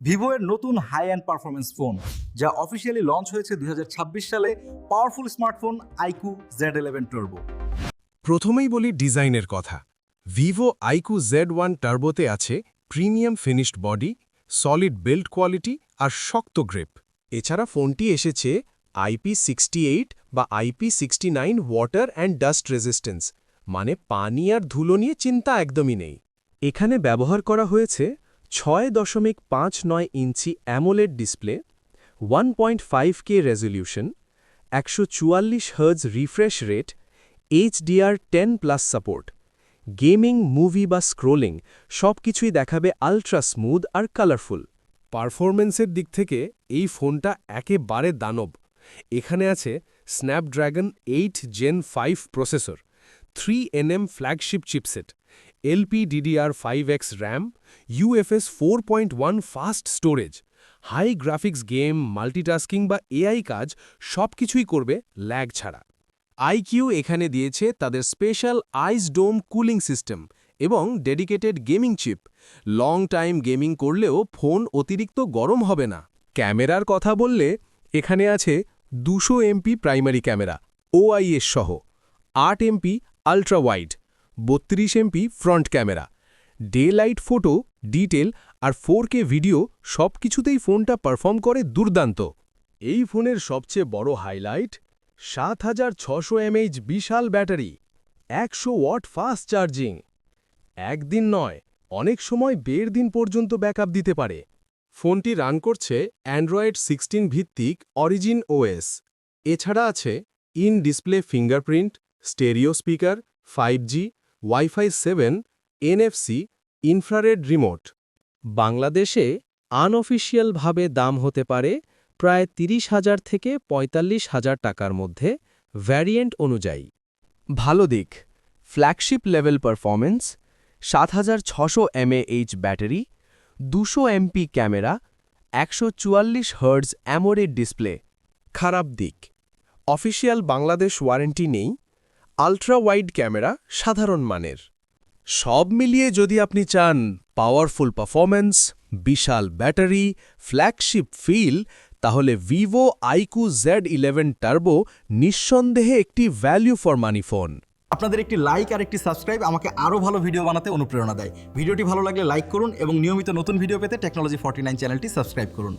Vivo এর নতুন high end performance phone যা অফিসিয়ালি লঞ্চ হয়েছে 2026 সালে powerful smartphone IQ Z11 turbo. প্রথমেই বলি ডিজাইনের কথা। ভিভো আইকিউ Z1 টার্বোতে আছে premium finished body, solid build quality আর শক্ত গ্রিপ। এছাড়া ফোনটি এসেছে IP68 বা IP69 water and dust resistance, মানে পানি আর ধুলো নিয়ে চিন্তা একদমই নেই। এখানে ব্যবহার করা হয়েছে 6.59 ইঞ্চি AMOLED display, 1.5K resolution, 144 hertz refresh rate, HDR10+ support. Gaming, movie বা স্ক্রোলিং সবকিছুই দেখাবে আলট্রা স্মুথ আর কালারফুল। পারফরমেন্সের দিক থেকে এই ফোনটা একেবারে দানব। এখানে আছে Snapdragon 8 Gen 5 processor, 3nm flagship chipset, LPDDR5X RAM, UFS 4.1 fast storage, high graphics game, multitasking বা এআই কাজ সবকিছুই করবে ল্যাগ ছাড়া। আইকিউ এখানে দিয়েছে তাদের special ice dome cooling system এবং dedicated gaming chip. Long time gaming করলেও ফোন অতিরিক্ত গরম হবে না। ক্যামেরার কথা বললে এখানে আছে 200 MP প্রাইমারি ক্যামেরা OIS সহ, 8 MP ultra wide, 32 MP front camera, day light photo, detail আর 4K ভিডিও সবকিছুতেই ফোনটা পারফর্ম করে দুর্দান্ত। এই ফোনের সবচেয়ে বড় হাইলাইট 7600 mAh বিশাল ব্যাটারি, 100 ওয়াট ফাস্ট চার্জিং। একদিন নয়, অনেক সময় 1.5 দিন পর্যন্ত ব্যাকআপ দিতে পারে। ফোনটি রান করছে অ্যান্ড্রয়েড 16 ভিত্তিক অরিজিন OS। এছাড়া আছে in display fingerprint, stereo speaker, 5G, wifi 7, NFC, infrared remote. বাংলাদেশে আনঅফিশিয়ালভাবে দাম হতে পারে প্রায় 30,000 থেকে 45,000 টাকার মধ্যে, ভ্যারিয়েন্ট অনুযায়ী। ভালো দিক: flagship level performance, 7600 mAh battery, 200 MP camera, 144 hertz AMOLED display. খারাপ দিক: অফিশিয়াল বাংলাদেশ ওয়ারেন্টি নেই, আল্ট্রা ওয়াইড ক্যামেরা সাধারণ মানের। সব মিলিয়ে যদি আপনি চান পাওয়ারফুল পারফরম্যান্স, বিশাল ব্যাটারি, ফ্ল্যাগশিপ ফিল, তাহলে ভিভো আইকিউ Z11 টার্বো নিঃসন্দেহে একটি ভ্যালু ফর মানি ফোন। আপনাদের একটি লাইক আর একটি সাবস্ক্রাইব আমাকে আরও ভালো ভিডিও বানাতে অনুপ্রেরণা দেয়। ভিডিওটি ভালো লাগলে লাইক করুন এবং নিয়মিত নতুন ভিডিও পেতে টেকনোলজি 49 চ্যানেলটি সাবস্ক্রাইব করুন।